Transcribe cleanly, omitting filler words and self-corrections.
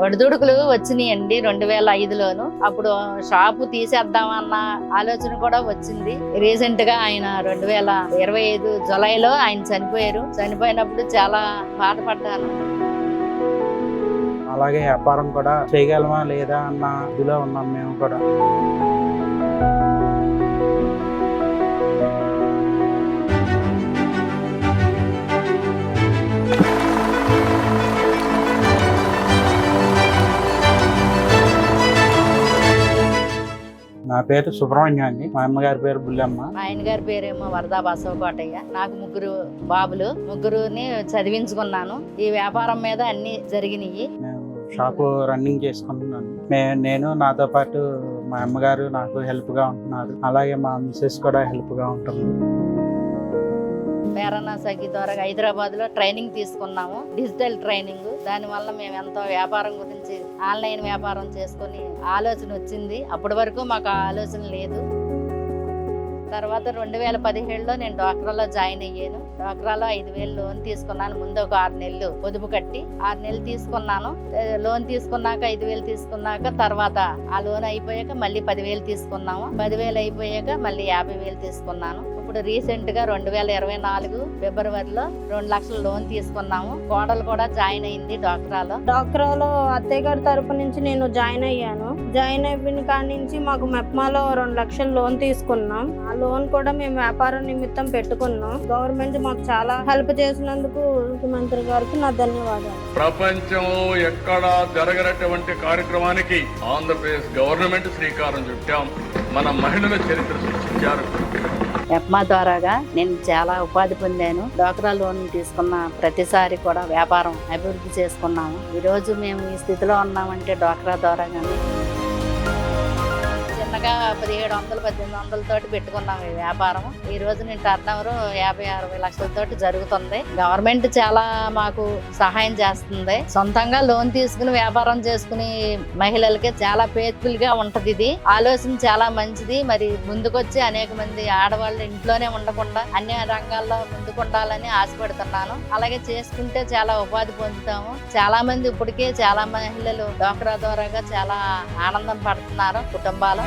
ఒడిదుడుకులు వచ్చినాయండి 2005లోను. అప్పుడు షాపు తీసేద్దామన్న ఆలోచన కూడా వచ్చింది. రీసెంట్ గా ఆయన 2025 జులైలో ఆయన చనిపోయారు. చనిపోయినప్పుడు చాలా బాధపడ్డాను. అలాగే వ్యాపారం కూడా చేయగలమా లేదా అన్న ఇదిలో ఉన్నాం మేము కూడా. నా పేరు సుబ్రహ్మణ్యం అండి. మా అమ్మగారి పేరు బుల్లమ్మ. ఆయన గారి పేరేమో వరదా బసవకోటయ్య. నాకు ముగ్గురు బాబులు, ముగ్గురుని చదివించుకున్నాను. ఈ వ్యాపారం మీద అన్ని జరిగినాయి. నేను షాపు రన్నింగ్ చేసుకుంటున్నాను. నేను నాతో పాటు మా అమ్మగారు నాకు హెల్ప్ గా ఉంటున్నారు. అలాగే మా మిసెస్ కూడా హెల్ప్ గా ఉంటుంది. ప్రేరణ సఖి ద్వారా హైదరాబాద్ లో ట్రైనింగ్ తీసుకున్నాము, డిజిటల్ ట్రైనింగ్. దాని వల్ల మేము ఎంతో వ్యాపారం గురించి ఆన్లైన్ వ్యాపారం చేసుకుని ఆలోచన వచ్చింది. అప్పటి వరకు మాకు ఆలోచన లేదు. తర్వాత 2017లో నేను డ్వాక్రాలో జాయిన్ అయ్యాను. డ్వాక్రాలో 5,000 లోన్ తీసుకున్నాను. ముందు ఒక 6 నెలలు పొదుపు కట్టి 6 నెలలు తీసుకున్నాను. లోన్ తీసుకున్నాక 5,000 తీసుకున్నాక తర్వాత ఆ లోన్ అయిపోయాక మళ్ళీ 10,000 తీసుకున్నాము. 10,000 అయిపోయాక మళ్ళీ 50,000 తీసుకున్నాను. ఇప్పుడు రీసెంట్ గా 2024 ఫిబ్రవరిలో 2 లక్షల లోన్ తీసుకున్నాము. కోడలు కూడా జాయిన్ అయింది డ్వాక్రాలో. డ్వాక్రాలో అత్తయ్య గారి తరపు నుంచి నేను జాయిన్ అయ్యాను. జాయిన్ అయిన కాడి నుంచి మాకు మెప్మాలో 2 లక్షల లోన్ తీసుకున్నాం. ఆ లోన్ కూడా మేము వ్యాపారం నిమిత్తం పెట్టుకున్నాం. గవర్నమెంట్ మాకు చాలా హెల్ప్ చేసినందుకు ముఖ్యమంత్రి గారికి నా ధన్యవాదాలు. ప్రపంచంలో ఎక్కడా జరగనటువంటి కార్యక్రమానికి ఆంధ్రప్రదేశ్ గవర్నమెంట్ శ్రీకారం చుట్టాం. మన మహిళల చరిత్ర సృష్టించారు. ఎప్మా ద్వారాగా నేను చాలా ఉపాధి పొందాను. డ్వాక్రా లోన్ తీసుకున్న ప్రతిసారి కూడా వ్యాపారం అభివృద్ధి చేసుకున్నాము. ఈరోజు మేము ఈ స్థితిలో ఉన్నామంటే డ్వాక్రా ద్వారాగానే. చిన్నగా 1700-1800 తోటి పెట్టుకున్నాం ఈ వ్యాపారం. ఈ రోజు నేను టర్నోవర్ 50-60 లక్షలతోటి జరుగుతుంది. గవర్నమెంట్ చాలా మాకు సహాయం చేస్తుంది. సొంతంగా లోన్ తీసుకుని వ్యాపారం చేసుకుని మహిళలకి చాలా ఫేత్ఫుల్ గా ఉంటది. ఇది ఆలోచన చాలా మంచిది. మరి ముందుకొచ్చి అనేక మంది ఆడవాళ్ళు ఇంట్లోనే ఉండకుండా అన్ని రంగాల్లో ముందుకుండాలని ఆశపడుతున్నాను. అలాగే చేసుకుంటే చాలా ఉపాధి పొందుతాము. చాలా మంది ఇప్పటికే చాలా మహిళలు డ్వాక్రా ద్వారాగా చాలా ఆనందం పడుతున్నారు కుటుంబాలు.